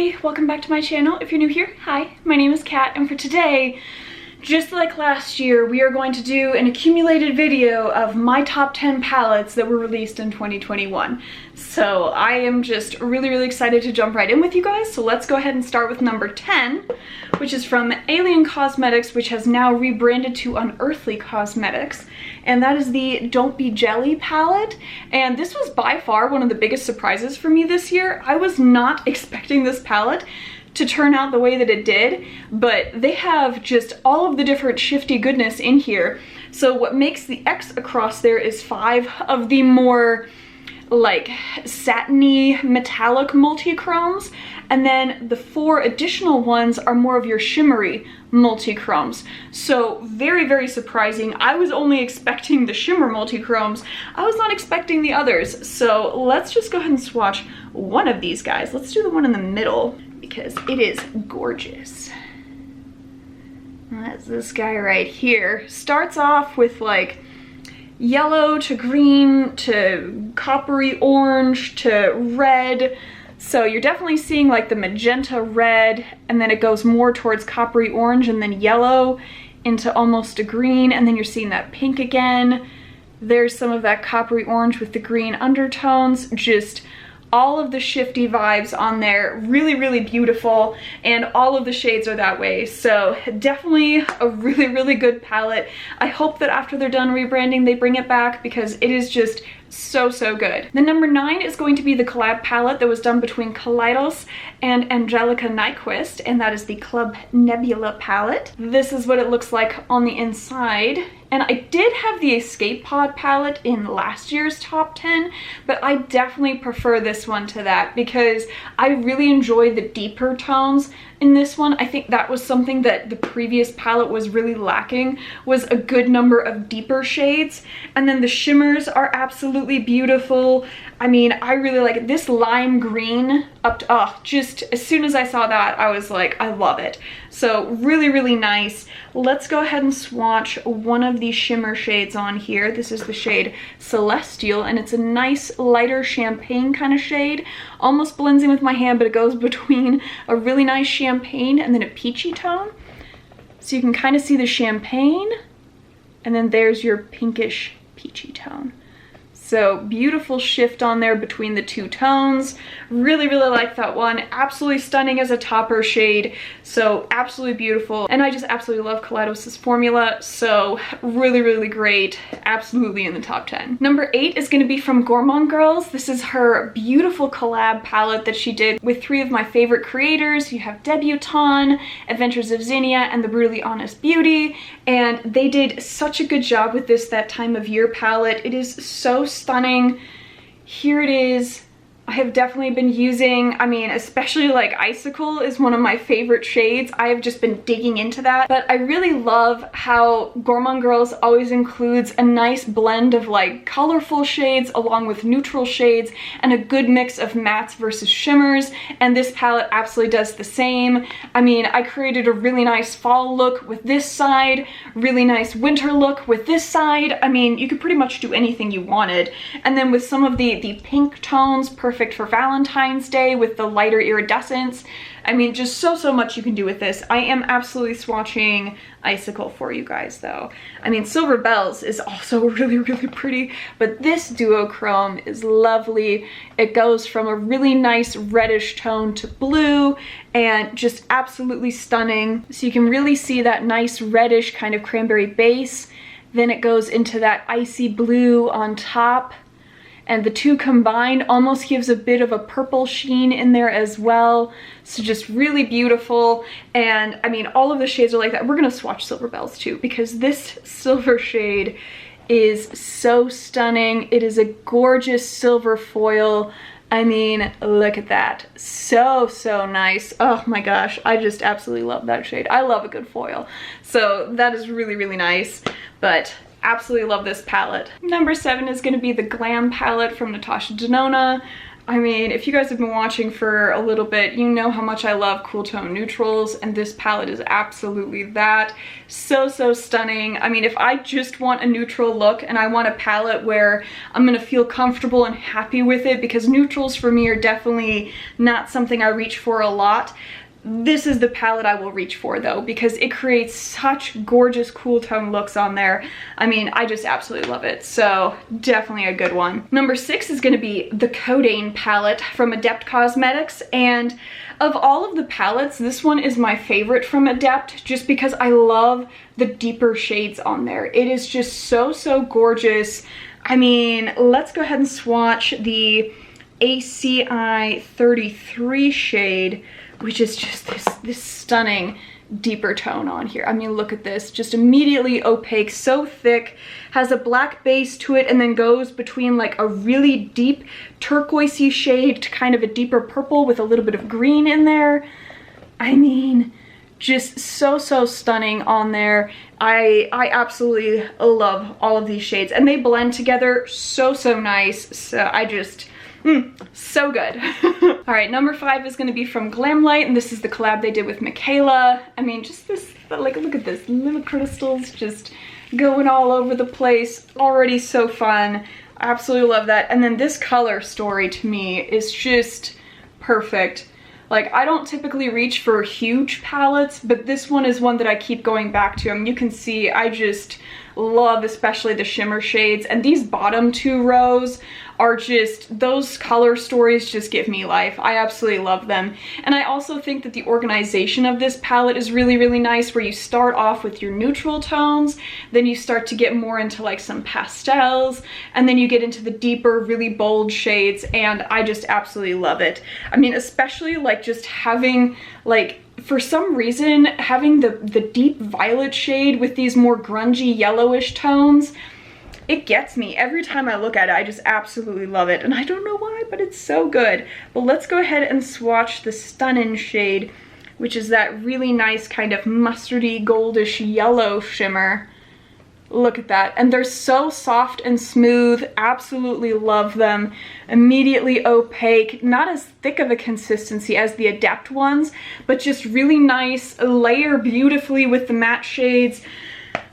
everybody, welcome back to my channel. If you're new here, hi, my name is Kat, and for today, just like last year, we are going to do an accumulated video of my top 10 palettes that were released in 2021. So I am just really excited to jump right in with you guys. So let's go ahead and start with number 10, which is from Alien Cosmetics, which has now rebranded to Unearthly Cosmetics. And that is the Don't Be Jelly palette. And this was by far one of the biggest surprises for me this year. I was not expecting this palette to turn out the way that it did, but they have just all of the different shifty goodness in here. So what makes the X across there is 5 of the more like satiny metallic multi-chromes, and then the 4 additional ones are more of your shimmery multi-chromes. So very surprising. I was only expecting the shimmer multi-chromes. I was not expecting the others. So let's just go ahead and swatch one of these guys. Let's do the one in the middle, because it is gorgeous. That's this guy right here. Starts off with like yellow to green to coppery orange to red. So you're definitely seeing like the magenta red, and then it goes more towards coppery orange and then yellow into almost a green, and then you're seeing that pink again. There's some of that coppery orange with the green undertones. Just all of the shifty vibes on there, really beautiful, and all of the shades are that way. So definitely a really good palette. I hope that after they're done rebranding, they bring it back, because it is just so good. The number 9 is going to be the collab palette that was done between Kaleidos and Angelica Nyquist, and that is the Club Nebula palette. This is what it looks like on the inside. And I did have the Escape Pod palette in last year's top 10, but I definitely prefer this one to that, because I really enjoy the deeper tones in this one. I think that was something that the previous palette was really lacking, was a good number of deeper shades. And then the shimmers are absolutely beautiful. I mean, I really like it. This lime green up to, oh, just as soon as I saw that, I was like, I love it. So really nice. Let's go ahead and swatch one of these shimmer shades on here. This is the shade Celestial, and it's a nice lighter champagne kind of shade. Almost blends in with my hand, but it goes between a really nice champagne and then a peachy tone. So you can kind of see the champagne, and then there's your pinkish peachy tone. So beautiful shift on there between the two tones. Really like that one. Absolutely stunning as a topper shade. So absolutely beautiful. And I just absolutely love Kaleidos' formula. So really great. Absolutely in the top 10. Number 8 is going to be from Gourmand Girls. This is her beautiful collab palette that she did with 3 of my favorite creators. You have Debutante, Adventures of Zinnia, and The Brutally Honest Beauty. And they did such a good job with this that time of year palette. It is so stunning. Here it is. I have definitely been using, I mean, especially like Icicle is one of my favorite shades. I have just been digging into that. But I really love how Gourmand Girls always includes a nice blend of like colorful shades along with neutral shades, and a good mix of mattes versus shimmers. And this palette absolutely does the same. I mean, I created a really nice fall look with this side, really nice winter look with this side. I mean, you could pretty much do anything you wanted. And then with some of the pink tones, perfect for Valentine's Day with the lighter iridescence. I mean, just so much you can do with this. I am absolutely swatching Icicle for you guys though. I mean, Silver Bells is also really pretty, but this duochrome is lovely. It goes from a really nice reddish tone to blue, and just absolutely stunning. So you can really see that nice reddish kind of cranberry base. Then it goes into that icy blue on top. And the two combined almost gives a bit of a purple sheen in there as well. So just really beautiful. And I mean, all of the shades are like that. We're gonna swatch Silver Bells too, because this silver shade is so stunning. It is a gorgeous silver foil. I mean, look at that. So nice. Oh my gosh, I just absolutely love that shade. I love a good foil. So that is really nice. But absolutely love this palette. Number 7 is going to be the Glam palette from Natasha Denona. I mean, if you guys have been watching for a little bit, you know how much I love cool tone neutrals, and this palette is absolutely that. So, so stunning. I mean, if I just want a neutral look and I want a palette where I'm gonna feel comfortable and happy with it, because neutrals for me are definitely not something I reach for a lot, this is the palette I will reach for though, because it creates such gorgeous cool tone looks on there. I mean, I just absolutely love it. So definitely a good one. Number 6 is going to be the Codain palette from Adept Cosmetics. And of all of the palettes, this one is my favorite from Adept, just because I love the deeper shades on there. It is just so, so gorgeous. I mean, let's go ahead and swatch the ACI 33 shade, which is just this stunning deeper tone on here. I mean, look at this, just immediately opaque, so thick, has a black base to it, and then goes between like a really deep turquoisey shade to kind of a deeper purple with a little bit of green in there. I mean, just so, so stunning on there. I absolutely love all of these shades, and they blend together so, so nice. So I just, so good. All right, number 5 is gonna be from Glamlight, and this is the collab they did with Michaela. I mean, just this, like, look at this, little crystals just going all over the place. Already so fun. I absolutely love that. And then this color story to me is just perfect. Like, I don't typically reach for huge palettes, but this one is one that I keep going back to. I mean, you can see I just love especially the shimmer shades, and these bottom 2 rows are just, those color stories just give me life. I absolutely love them. And I also think that the organization of this palette is really, really nice, where you start off with your neutral tones, then you start to get more into like some pastels, and then you get into the deeper, really bold shades, and I just absolutely love it. I mean, especially like just having like, for some reason, having the deep violet shade with these more grungy yellowish tones, it gets me. Every time I look at it, I just absolutely love it. And I don't know why, but it's so good. But let's go ahead and swatch the Stunnin' shade, which is that really nice kind of mustardy goldish yellow shimmer. Look at that. And they're so soft and smooth. Absolutely love them. Immediately opaque. Not as thick of a consistency as the Adept ones, but just really nice. Layer beautifully with the matte shades.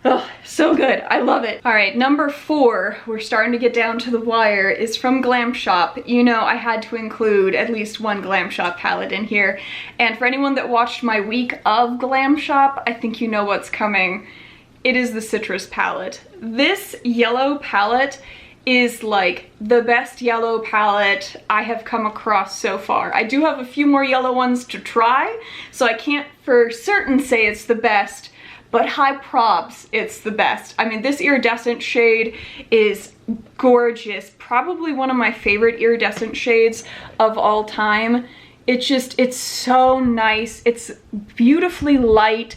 Oh, so good. I love it. All right, number 4, we're starting to get down to the wire, is from Glam Shop. You know, I had to include at least one Glam Shop palette in here. And for anyone that watched my week of Glam Shop, I think you know what's coming. It is the Citrus palette. This yellow palette is like the best yellow palette I have come across so far. I do have a few more yellow ones to try, so I can't for certain say it's the best, but high probs, it's the best. I mean, this iridescent shade is gorgeous. Probably one of my favorite iridescent shades of all time. It's so nice. It's beautifully light.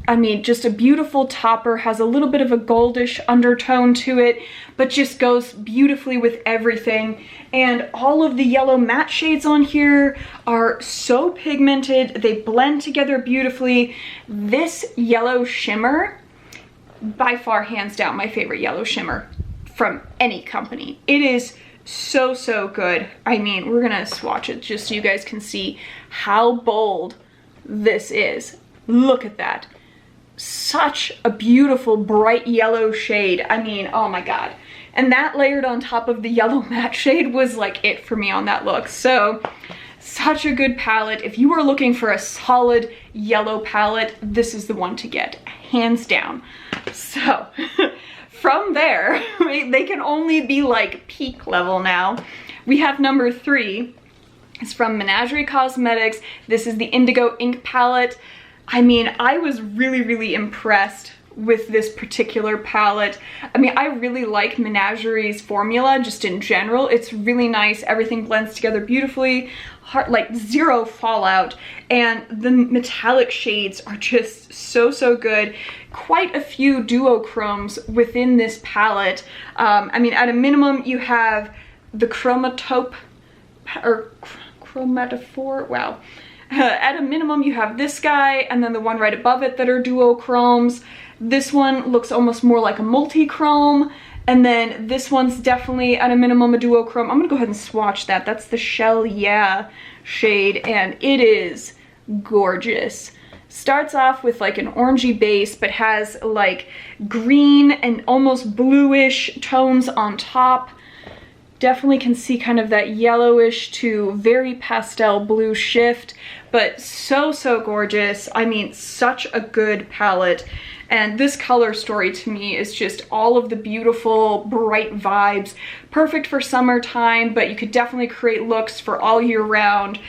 I mean, just a beautiful topper, has a little bit of a goldish undertone to it, but just goes beautifully with everything. And all of the yellow matte shades on here are so pigmented. They blend together beautifully. This yellow shimmer, by far, hands down, my favorite yellow shimmer from any company. It is so, so good. I mean, we're gonna swatch it just so you guys can see how bold this is. Look at that. Such a beautiful bright yellow shade. I mean, oh my god. And that layered on top of the yellow matte shade was like it for me on that look. So such a good palette. If you are looking for a solid yellow palette, this is the one to get, hands down. So from there, they can only be like peak level now. We have number 3. It's from Menagerie Cosmetics. This is the Indigo Ink palette. I mean, I was really, really impressed with this particular palette. I mean, I really like Menagerie's formula just in general. It's really nice. Everything blends together beautifully, like zero fallout. And the metallic shades are just so, so good. Quite a few duochromes within this palette. I mean, at a minimum, you have the chromatope, or chromatophore, wow. At a minimum, you have this guy, and then the one right above it that are duochromes. This one looks almost more like a multi-chrome, And then this one's definitely at a minimum a duochrome. I'm gonna go ahead and swatch that. That's the Shell Yeah shade, and it is gorgeous. Starts off with like an orangey base, but has like green and almost bluish tones on top. Definitely can see kind of that yellowish to very pastel blue shift, but so gorgeous. I mean, such a good palette. And this color story to me is just all of the beautiful, bright vibes. Perfect for summertime, but you could definitely create looks for all year round.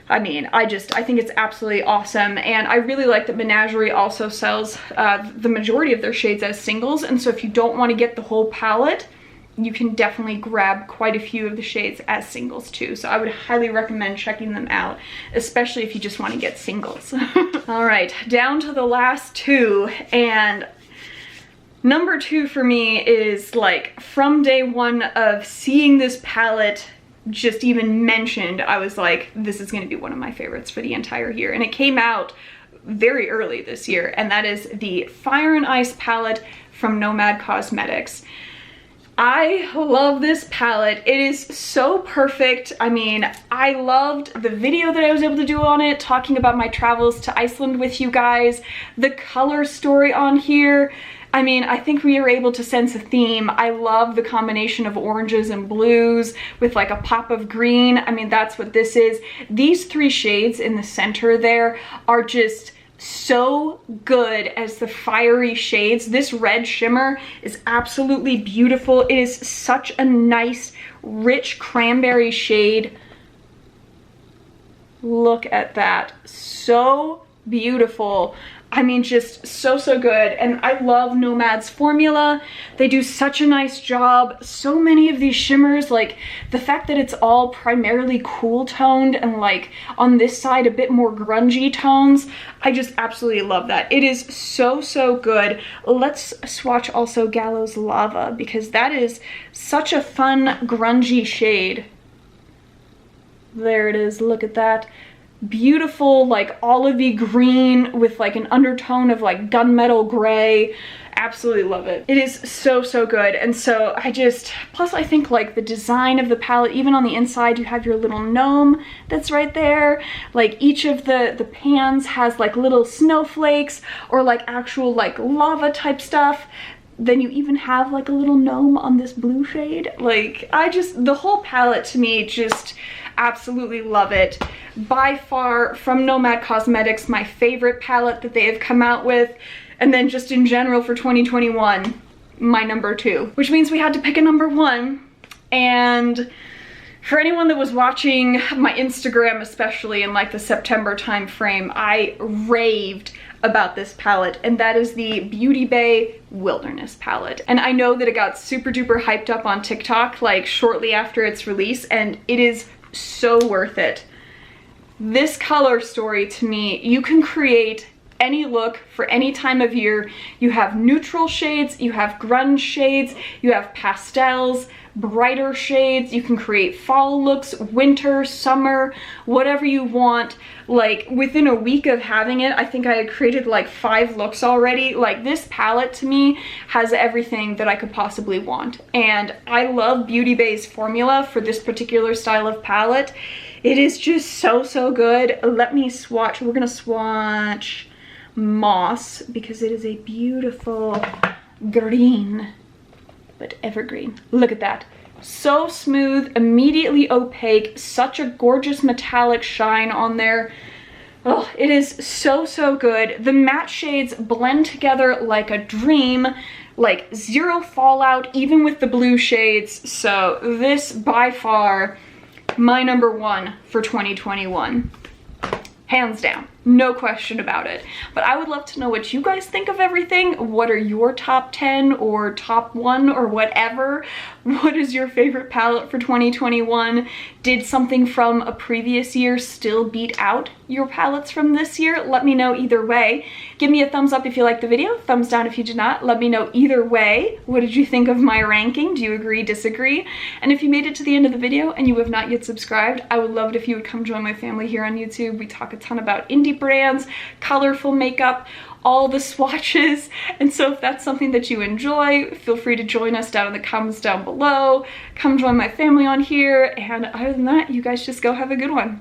I mean, I think it's absolutely awesome. And I really like that Menagerie also sells the majority of their shades as singles. And so if you don't want to get the whole palette, you can definitely grab quite a few of the shades as singles too. So I would highly recommend checking them out, especially if you just want to get singles. All right, down to the last two. And number two for me is like from day one of seeing this palette just even mentioned, I was like, this is going to be one of my favorites for the entire year. And it came out very early this year, and that is the Fire and Ice palette from Nomad Cosmetics. I love this palette. It is so perfect. I mean, I loved the video that I was able to do on it, talking about my travels to Iceland with you guys. The color story on here, I mean, I think we are able to sense a theme. I love the combination of oranges and blues with like a pop of green. I mean, that's what this is. These three shades in the center there are just so good as the fiery shades. This red shimmer is absolutely beautiful. It is such a nice, rich cranberry shade. Look at that. So beautiful. I mean, just so good. And I love Nomad's formula. They do such a nice job. So many of these shimmers, like the fact that it's all primarily cool toned and like on this side a bit more grungy tones, I just absolutely love that. It is so good. Let's swatch also Gallows Lava, because that is such a fun grungy shade. There it is, look at that. Beautiful, like olivey green with like an undertone of like gunmetal gray. Absolutely love it. It is so good. And so plus I think like the design of the palette, even on the inside, you have your little gnome that's right there. Like each of the pans has like little snowflakes or like actual like lava type stuff. Then you even have like a little gnome on this blue shade. Like the whole palette to me, just absolutely love it. By far, from Nomad Cosmetics, my favorite palette that they have come out with. And then just in general for 2021, my number two, which means we had to pick a number one. And for anyone that was watching my Instagram, especially in like the September time frame, I raved about this palette, and that is the Beauty Bay Wilderness palette. And I know that it got super duper hyped up on TikTok like shortly after its release, and it is so worth it. This color story, to me, you can create any look for any time of year. You have neutral shades, you have grunge shades, you have pastels, brighter shades. You can create fall looks, winter, summer, whatever you want. Like within a week of having it, I think I had created like 5 looks already. Like this palette to me has everything that I could possibly want. And I love Beauty Bay's formula for this particular style of palette. It is just so good. Let me swatch. We're gonna swatch Moss because it is a beautiful green, but evergreen. Look at that. So smooth, immediately opaque, such a gorgeous metallic shine on there. Oh, it is so good. The matte shades blend together like a dream, like zero fallout, even with the blue shades. So this, by far, my number one for 2021. Hands down, no question about it. But I would love to know what you guys think of everything. What are your top 10 or top 1 or whatever? What is your favorite palette for 2021? Did something from a previous year still beat out your palettes from this year? Let me know either way. Give me a thumbs up if you liked the video, thumbs down if you did not. Let me know either way. What did you think of my ranking? Do you agree, disagree? And if you made it to the end of the video and you have not yet subscribed, I would love it if you would come join my family here on YouTube. We talk a ton about indie brands, colorful makeup, all the swatches. And so if that's something that you enjoy, feel free to join us down in the comments down below. Come join my family on here. And other than that, you guys just go have a good one.